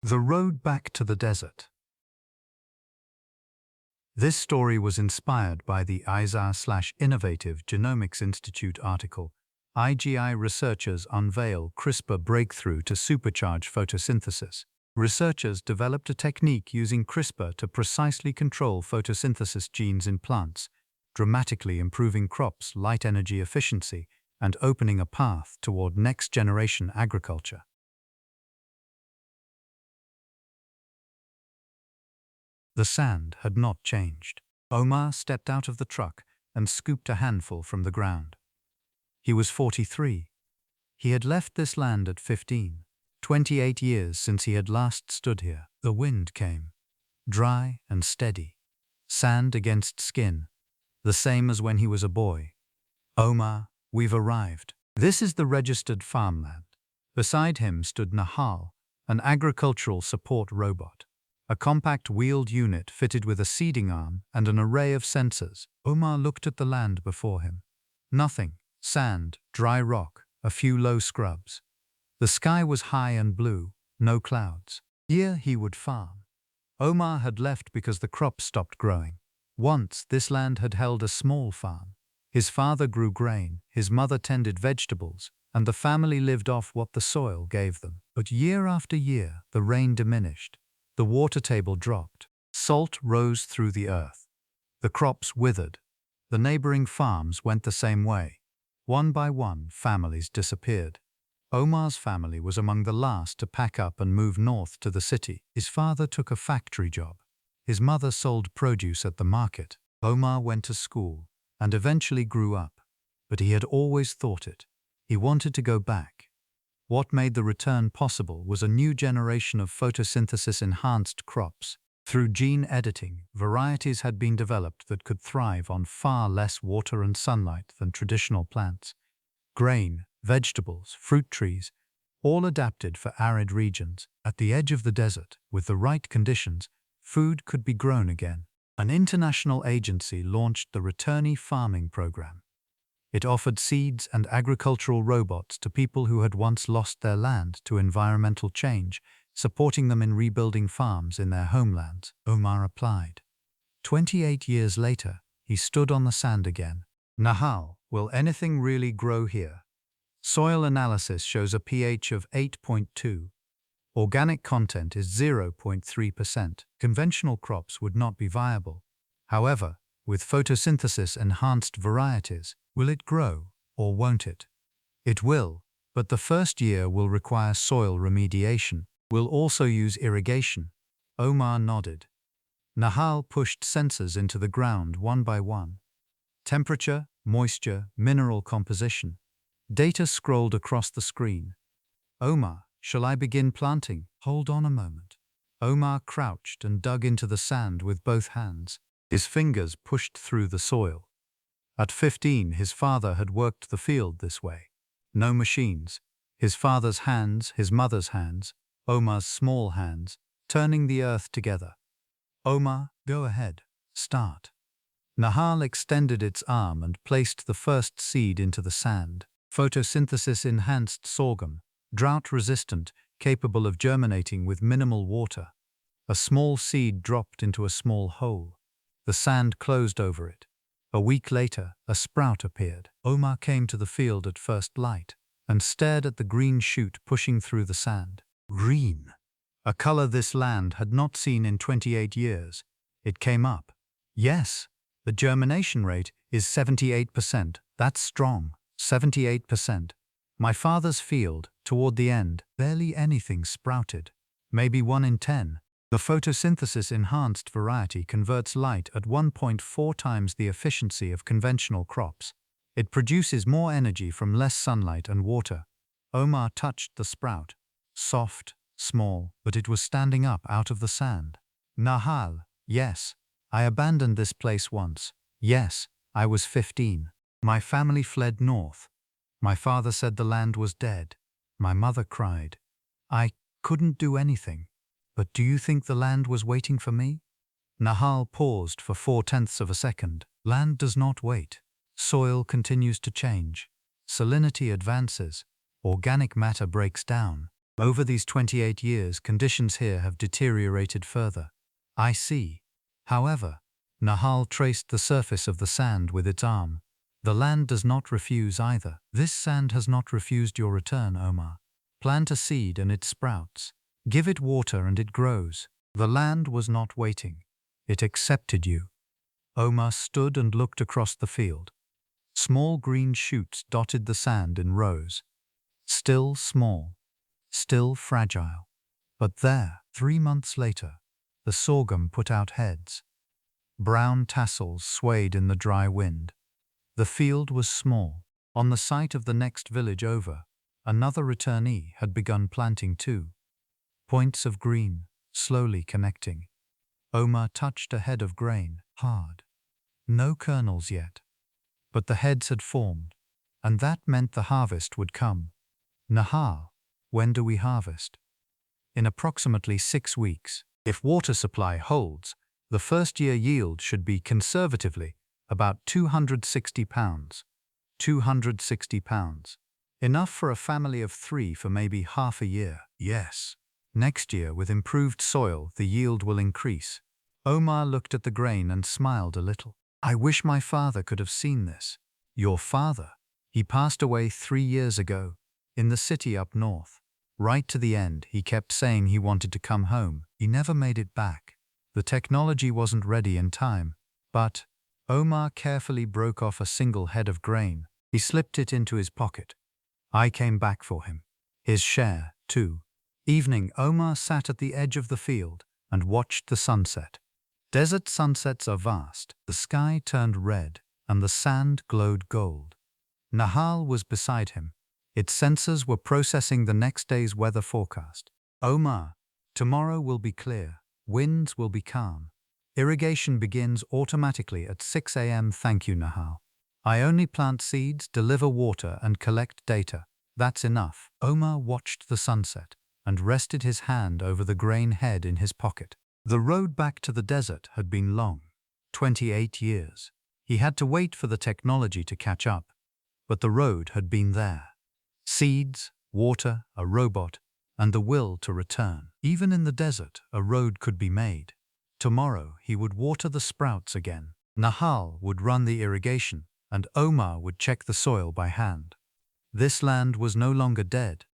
The Road Back to the Desert. This story was inspired by the ISAAA/Innovative Genomics Institute article, IGI Researchers Unveil CRISPR Breakthrough to Supercharge Photosynthesis. Researchers developed a technique using CRISPR to precisely control photosynthesis genes in plants, dramatically improving crops' light energy efficiency and opening a path toward next-generation agriculture. The sand had not changed. Omar stepped out of the truck and scooped a handful from the ground. He was 43. He had left this land at 15, 28 years since he had last stood here. The wind came, dry and steady, sand against skin, the same as when he was a boy. Omar, we've arrived. This is the registered farmland. Beside him stood Nahal, an agricultural support robot. A compact wheeled unit fitted with a seeding arm and an array of sensors. Omar looked at the land before him. Nothing. Sand, dry rock, a few low scrubs. The sky was high and blue, no clouds. Here he would farm. Omar had left because the crops stopped growing. Once this land had held a small farm. His father grew grain, his mother tended vegetables, and the family lived off what the soil gave them. But year after year, the rain diminished. The water table dropped. Salt rose through the earth. The crops withered. The neighboring farms went the same way. One by one, families disappeared. Omar's family was among the last to pack up and move north to the city. His father took a factory job. His mother sold produce at the market. Omar went to school and eventually grew up. But he had always thought it. He wanted to go back. What made the return possible was a new generation of photosynthesis-enhanced crops. Through gene editing, varieties had been developed that could thrive on far less water and sunlight than traditional plants. Grain, vegetables, fruit trees, all adapted for arid regions. At the edge of the desert, with the right conditions, food could be grown again. An international agency launched the Returnee Farming Program. It offered seeds and agricultural robots to people who had once lost their land to environmental change, supporting them in rebuilding farms in their homelands. Omar applied. 28 years later, he stood on the sand again. Nahal, will anything really grow here? Soil analysis shows a pH of 8.2. Organic content is 0.3%. Conventional crops would not be viable. However, with photosynthesis-enhanced varieties, will it grow, or won't it? It will, but the first year will require soil remediation. We'll also use irrigation. Omar nodded. Nahal pushed sensors into the ground one by one. Temperature, moisture, mineral composition. Data scrolled across the screen. Omar, shall I begin planting? Hold on a moment. Omar crouched and dug into the sand with both hands. His fingers pushed through the soil. At 15, his father had worked the field this way. No machines. His father's hands, his mother's hands, Omar's small hands, turning the earth together. Omar, go ahead. Start. Nahal extended its arm and placed the first seed into the sand. Photosynthesis-enhanced sorghum, drought-resistant, capable of germinating with minimal water. A small seed dropped into a small hole. The sand closed over it. A week later, a sprout appeared. Omar came to the field at first light and stared at the green shoot pushing through the sand. Green. A color this land had not seen in 28 years. It came up. Yes, the germination rate is 78%. That's strong. 78%. My father's field, toward the end, barely anything sprouted. Maybe 1 in 10. The photosynthesis-enhanced variety converts light at 1.4 times the efficiency of conventional crops. It produces more energy from less sunlight and water. Omar touched the sprout. Soft, small, but it was standing up out of the sand. Nahal, yes, I abandoned this place once. Yes, I was 15. My family fled north. My father said the land was dead. My mother cried. I couldn't do anything. But do you think the land was waiting for me? Nahal paused for 0.4 of a second. Land does not wait. Soil continues to change. Salinity advances. Organic matter breaks down. Over these 28 years, conditions here have deteriorated further. I see. However, Nahal traced the surface of the sand with its arm. The land does not refuse either. This sand has not refused your return, Omar. Plant a seed and it sprouts. Give it water and it grows. The land was not waiting. It accepted you. Omar stood and looked across the field. Small green shoots dotted the sand in rows. Still small, still fragile. But there, 3 months later, the sorghum put out heads. Brown tassels swayed in the dry wind. The field was small. On the site of the next village over, another returnee had begun planting too. Points of green, slowly connecting. Omar touched a head of grain, hard. No kernels yet. But the heads had formed, and that meant the harvest would come. Nahal, when do we harvest? In approximately 6 weeks. If water supply holds, the first-year yield should be conservatively about 260 pounds. 260 pounds. Enough for a family of 3 for maybe half a year. Yes. Next year, with improved soil, the yield will increase. Omar looked at the grain and smiled a little. I wish my father could have seen this. Your father? He passed away 3 years ago, in the city up north. Right to the end, he kept saying he wanted to come home. He never made it back. The technology wasn't ready in time. But Omar carefully broke off a single head of grain. He slipped it into his pocket. I came back for him. His share, too. Evening, Omar sat at the edge of the field and watched the sunset. Desert sunsets are vast. The sky turned red and the sand glowed gold. Nahal was beside him. Its sensors were processing the next day's weather forecast. Omar, tomorrow will be clear. Winds will be calm. Irrigation begins automatically at 6 a.m. Thank you, Nahal. I only plant seeds, deliver water, and collect data. That's enough. Omar watched the sunset and rested his hand over the grain head in his pocket. The road back to the desert had been long, 28 years. He had to wait for the technology to catch up, but the road had been there. Seeds, water, a robot, and the will to return. Even in the desert, a road could be made. Tomorrow, he would water the sprouts again. Nahal would run the irrigation, and Omar would check the soil by hand. This land was no longer dead.